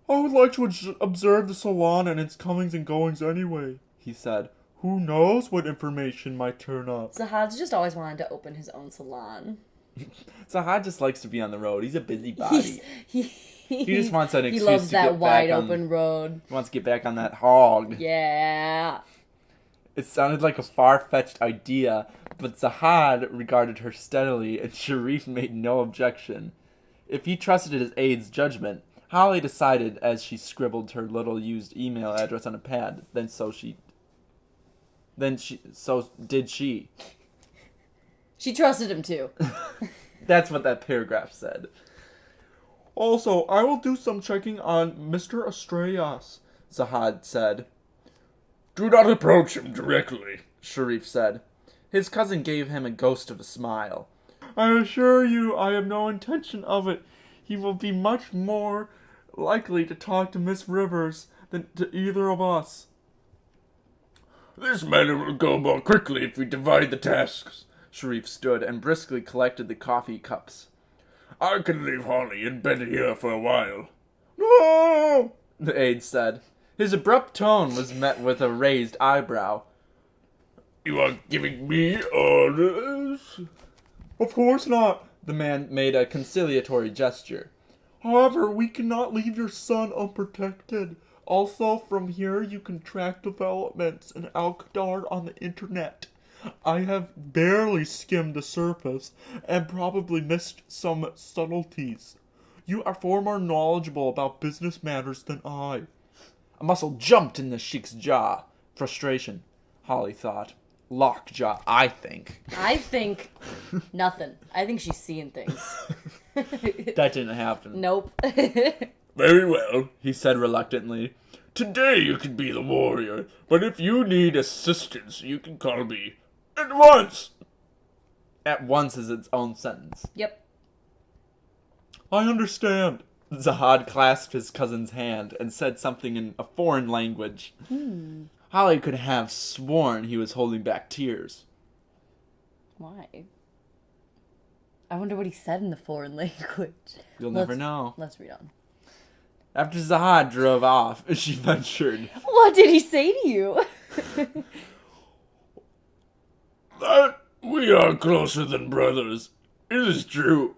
Speaker 6: I would like to observe the salon and its comings and goings anyway, he said. Who knows what information might turn up?
Speaker 5: Zahad's just always wanted to open his own salon.
Speaker 2: Zahad just likes to be on the road. He's a busybody.
Speaker 5: He
Speaker 2: just wants an excuse
Speaker 5: He loves
Speaker 2: to
Speaker 5: that
Speaker 2: get
Speaker 5: wide
Speaker 2: back
Speaker 5: open road.
Speaker 2: He wants to get back on that hog.
Speaker 5: Yeah.
Speaker 2: It sounded like a far-fetched idea, but Zahad regarded her steadily, and Sharif made no objection. If he trusted his aide's judgment,
Speaker 4: Holly decided as she scribbled her little used email address on a pad. So did she.
Speaker 5: She trusted him too.
Speaker 4: That's what that paragraph said.
Speaker 2: Also, I will do some checking on Mr. Estrellas,
Speaker 4: Zahad said.
Speaker 6: Do not approach him directly,
Speaker 4: Sharif said. His cousin gave him a ghost of a smile.
Speaker 2: I assure you I have no intention of it. He will be much more likely to talk to Miss Rivers than to either of us.
Speaker 6: This matter will go more quickly if we divide the tasks.
Speaker 4: Sharif stood and briskly collected the coffee cups.
Speaker 6: I can leave Holly in bed here for a while.
Speaker 2: No!
Speaker 4: The aide said. His abrupt tone was met with a raised eyebrow.
Speaker 6: You are giving me orders?
Speaker 2: Of course not.
Speaker 4: The man made a conciliatory gesture.
Speaker 2: However, we cannot leave your son unprotected. Also, from here you can track developments in Al-Qadar on the internet. I have barely skimmed the surface and probably missed some subtleties. You are far more knowledgeable about business matters than I.
Speaker 4: A muscle jumped in the Sheikh's jaw. Frustration, Holly thought. Lockjaw, I think.
Speaker 5: I think nothing. I think she's seeing things.
Speaker 4: That didn't happen.
Speaker 5: Nope.
Speaker 6: Very well.
Speaker 4: He said reluctantly.
Speaker 6: Today you can be the warrior, but if you need assistance, you can call me at once.
Speaker 4: At once is its own sentence.
Speaker 5: Yep.
Speaker 2: I understand.
Speaker 4: Zahad clasped his cousin's hand and said something in a foreign language. Holly could have sworn he was holding back tears.
Speaker 5: Why? I wonder what he said in the foreign language.
Speaker 4: You'll never know.
Speaker 5: Let's read on.
Speaker 4: After Zahad drove off, she ventured.
Speaker 5: What did he say to you?
Speaker 6: That we are closer than brothers. It is true.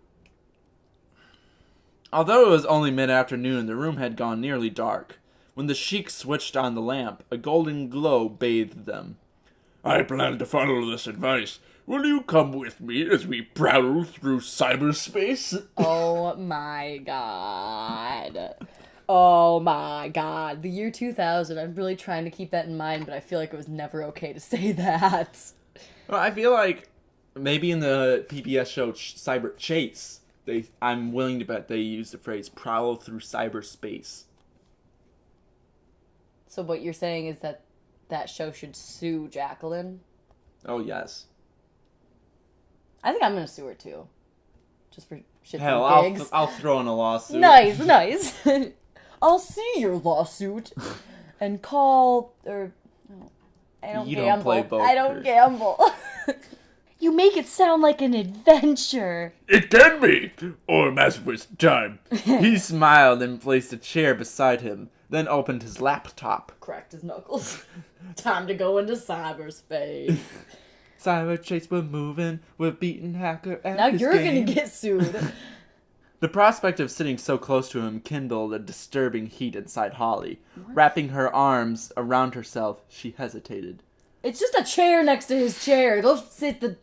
Speaker 4: Although it was only mid-afternoon, the room had gone nearly dark. When the Sheikh switched on the lamp, a golden glow bathed them.
Speaker 6: I plan to follow this advice. Will you come with me as we prowl through cyberspace?
Speaker 5: Oh my god. Oh my god. The year 2000, I'm really trying to keep that in mind, but I feel like it was never okay to say that.
Speaker 4: Well, I feel like maybe in the PBS show Cyber Chase, I'm willing to bet they used the phrase prowl through cyberspace.
Speaker 5: So what you're saying is that that show should sue Jacqueline?
Speaker 4: Oh, yes.
Speaker 5: I think I'm gonna sue her too. Just for shits
Speaker 4: Hell,
Speaker 5: and gigs.
Speaker 4: I'll throw in a lawsuit.
Speaker 5: Nice. I'll see your lawsuit and call, or I don't
Speaker 4: You
Speaker 5: gamble.
Speaker 4: don't play poker.
Speaker 5: I don't gamble.
Speaker 7: You make it sound like an adventure.
Speaker 6: It can be, or a massive waste of time.
Speaker 4: He smiled and placed a chair beside him, then opened his laptop.
Speaker 5: Cracked his knuckles. Time to go into cyberspace.
Speaker 4: Cyber Chase, we're moving, we're beating hacker at
Speaker 5: Now
Speaker 4: his
Speaker 5: you're
Speaker 4: game.
Speaker 5: gonna get sued.
Speaker 4: The prospect of sitting so close to him kindled a disturbing heat inside Holly. Wrapping her arms around herself, she hesitated.
Speaker 5: It's just a chair next to his chair. Go sit the...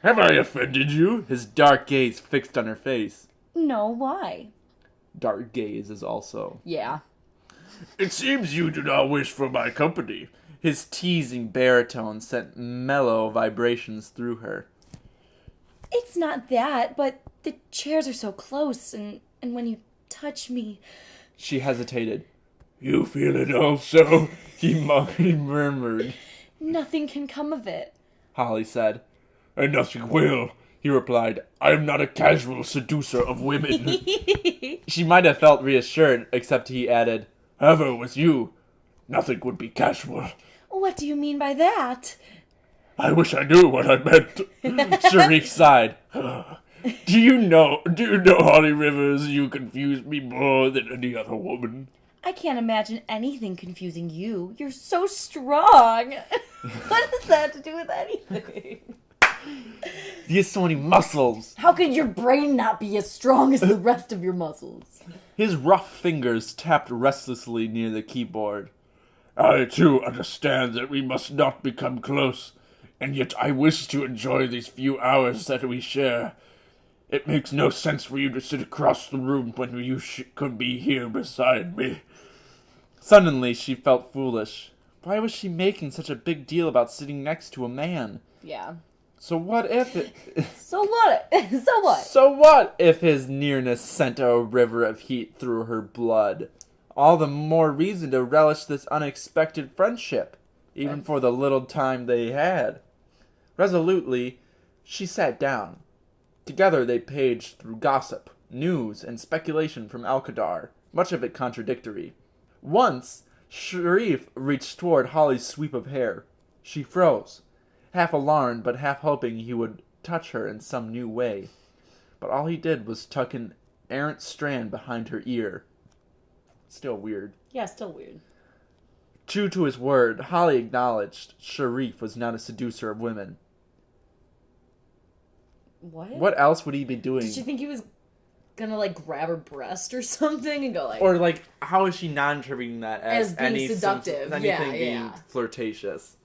Speaker 6: Have I offended you?
Speaker 4: His dark gaze fixed on her face.
Speaker 7: No, why?
Speaker 4: Dark gaze is also.
Speaker 5: Yeah.
Speaker 6: It seems you do not wish for my company.
Speaker 4: His teasing baritone sent mellow vibrations through her.
Speaker 7: It's not that, but the chairs are so close, and when you touch me...
Speaker 4: She hesitated.
Speaker 6: You feel it also?
Speaker 4: He murmured.
Speaker 7: Nothing can come of it.
Speaker 4: Holly said.
Speaker 6: And nothing will, he replied. I am not a casual seducer of women.
Speaker 4: She might have felt reassured, except he added,
Speaker 6: However, with you, nothing would be casual.
Speaker 7: What do you mean by that?
Speaker 6: I wish I knew what I meant.
Speaker 4: Sharif sighed.
Speaker 6: Do you know, Holly Rivers, you confuse me more than any other woman.
Speaker 7: I can't imagine anything confusing you. You're so strong. What does that have to do with anything?
Speaker 4: He has so many muscles.
Speaker 5: How could your brain not be as strong as the rest of your muscles?
Speaker 4: His rough fingers tapped restlessly near the keyboard.
Speaker 6: I, too, understand that we must not become close, and yet I wish to enjoy these few hours that we share. It makes no sense for you to sit across the room when you could be here beside me.
Speaker 2: Suddenly, she felt foolish. Why was she making such a big deal about sitting next to a man?
Speaker 5: Yeah.
Speaker 2: So what if it...
Speaker 5: So what? So what?
Speaker 2: So what if his nearness sent a river of heat through her blood? All the more reason to relish this unexpected friendship, even for the little time they had. Resolutely, she sat down. Together they paged through gossip, news, and speculation from Alcadar, much of it contradictory. Once, Sharif reached toward Holly's sweep of hair. She froze, half alarmed but half hoping he would touch her in some new way. But all he did was tuck an errant strand behind her ear. Still weird.
Speaker 5: Yeah, still weird.
Speaker 2: True to his word, Holly acknowledged Sharif was not a seducer of women.
Speaker 5: What?
Speaker 2: What else would he be doing?
Speaker 5: Did she think he was gonna, like, grab her breast or something and go, like...
Speaker 2: Or, like, how is she not interpreting that as
Speaker 5: being
Speaker 2: any
Speaker 5: seductive?
Speaker 2: anything being
Speaker 5: Yeah.
Speaker 2: flirtatious?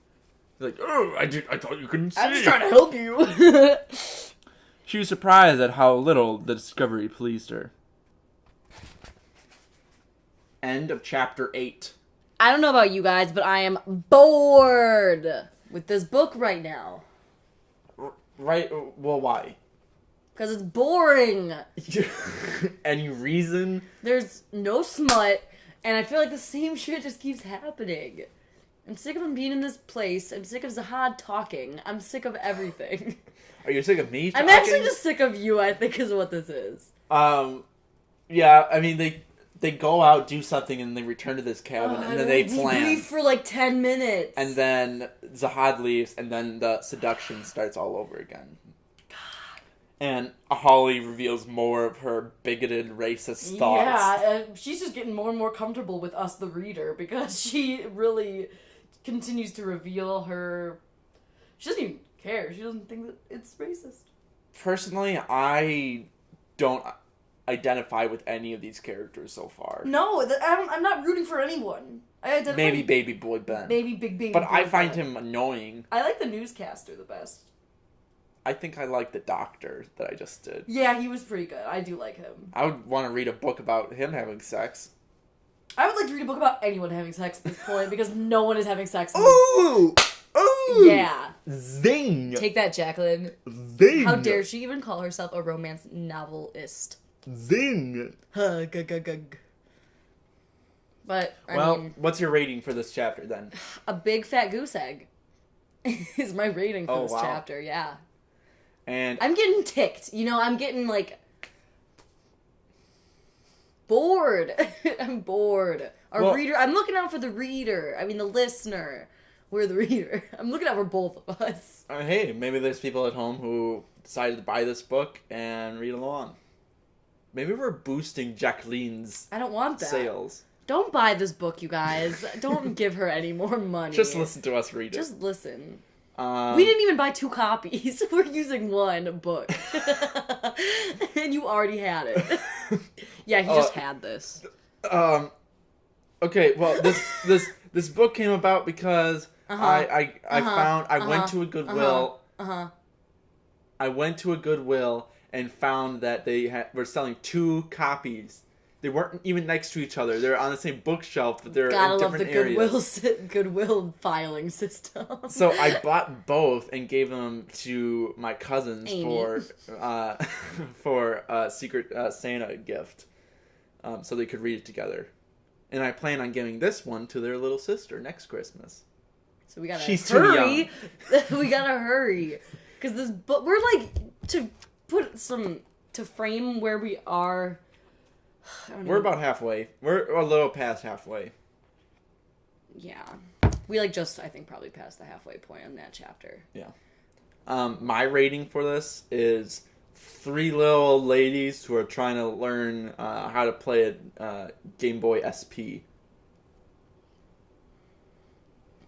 Speaker 2: Like, oh,
Speaker 6: I thought you couldn't see.
Speaker 5: I'm just trying to help you.
Speaker 2: She was surprised at how little the discovery pleased her. End of chapter 8.
Speaker 5: I don't know about you guys, but I am bored with this book right now.
Speaker 2: Right? Well, why?
Speaker 5: Because it's boring.
Speaker 2: Any reason?
Speaker 5: There's no smut, and I feel like the same shit just keeps happening. I'm sick of him being in this place. I'm sick of Zahad talking. I'm sick of everything.
Speaker 2: Are you sick of me talking?
Speaker 5: I'm actually just sick of you, I think, is what this is.
Speaker 2: Yeah, I mean, they go out, do something, and they return to this cabin, and then they plan.
Speaker 5: Debrief for like 10 minutes.
Speaker 2: And then Zahad leaves, and then the seduction starts all over again. God. And Holly reveals more of her bigoted, racist thoughts.
Speaker 5: Yeah, she's just getting more and more comfortable with us, the reader, because she really continues to reveal her... She doesn't even care. She doesn't think that it's racist.
Speaker 2: Personally, I don't identify with any of these characters so far.
Speaker 5: No, I'm not rooting for anyone. I identify
Speaker 2: Maybe Baby Boy Ben.
Speaker 5: Maybe Big Baby
Speaker 2: But
Speaker 5: Boy
Speaker 2: I find
Speaker 5: Ben.
Speaker 2: him annoying.
Speaker 5: I like the newscaster the best.
Speaker 2: I think I like the doctor that I just did.
Speaker 5: Yeah, he was pretty good. I do like him.
Speaker 2: I would want to read a book about him having sex.
Speaker 5: I would like to read a book about anyone having sex at this point, because no one is having sex.
Speaker 2: Ooh! Ooh!
Speaker 5: Yeah.
Speaker 2: Zing!
Speaker 5: Take that, Jacqueline.
Speaker 2: Zing!
Speaker 5: How dare she even call herself a romance novelist?
Speaker 2: Zing!
Speaker 5: Huh, gug. But, I mean,
Speaker 2: what's your rating for this chapter then?
Speaker 5: a big fat goose egg is my rating for this
Speaker 2: wow.
Speaker 5: chapter, yeah.
Speaker 2: And
Speaker 5: I'm getting ticked. You know, I'm getting, like, bored. I'm bored. Reader, I'm looking out for the reader. I mean, the listener. We're the reader. I'm looking out for both of us.
Speaker 2: hey, maybe there's people at home who decided to buy this book and read along. Maybe we're boosting Jacqueline's
Speaker 5: I don't want that.
Speaker 2: sales.
Speaker 5: Don't buy this book, you guys. Don't give her any more money.
Speaker 2: Just listen to us read it.
Speaker 5: Just listen. We didn't even buy 2 copies. We're using 1 book. And you already had it. Yeah, he just had this.
Speaker 2: Okay, well, this book came about because I went to a Goodwill. I went to a Goodwill and found that they were selling 2 copies. They weren't even next to each other. They're on the same bookshelf, but they're in different areas.
Speaker 5: Goodwill filing system.
Speaker 2: So I bought both and gave them to my cousins
Speaker 5: Amy.
Speaker 2: for a secret Santa gift, so they could read it together. And I plan on giving this one to their little sister next Christmas.
Speaker 5: So we gotta
Speaker 2: She's
Speaker 5: hurry. We gotta hurry. Because this book, we're like, to frame where we are.
Speaker 2: We're about halfway. We're a little past halfway.
Speaker 5: Yeah. We I think probably passed the halfway point on that chapter.
Speaker 2: Yeah. My rating for this is 3 little ladies who are trying to learn how to play a Game Boy SP.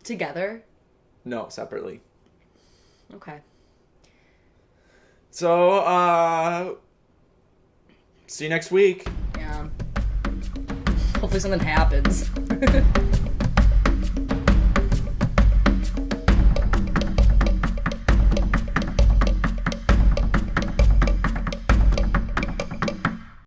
Speaker 5: Together?
Speaker 2: No, separately.
Speaker 5: Okay.
Speaker 2: So, see you next week.
Speaker 5: Yeah. Hopefully something happens.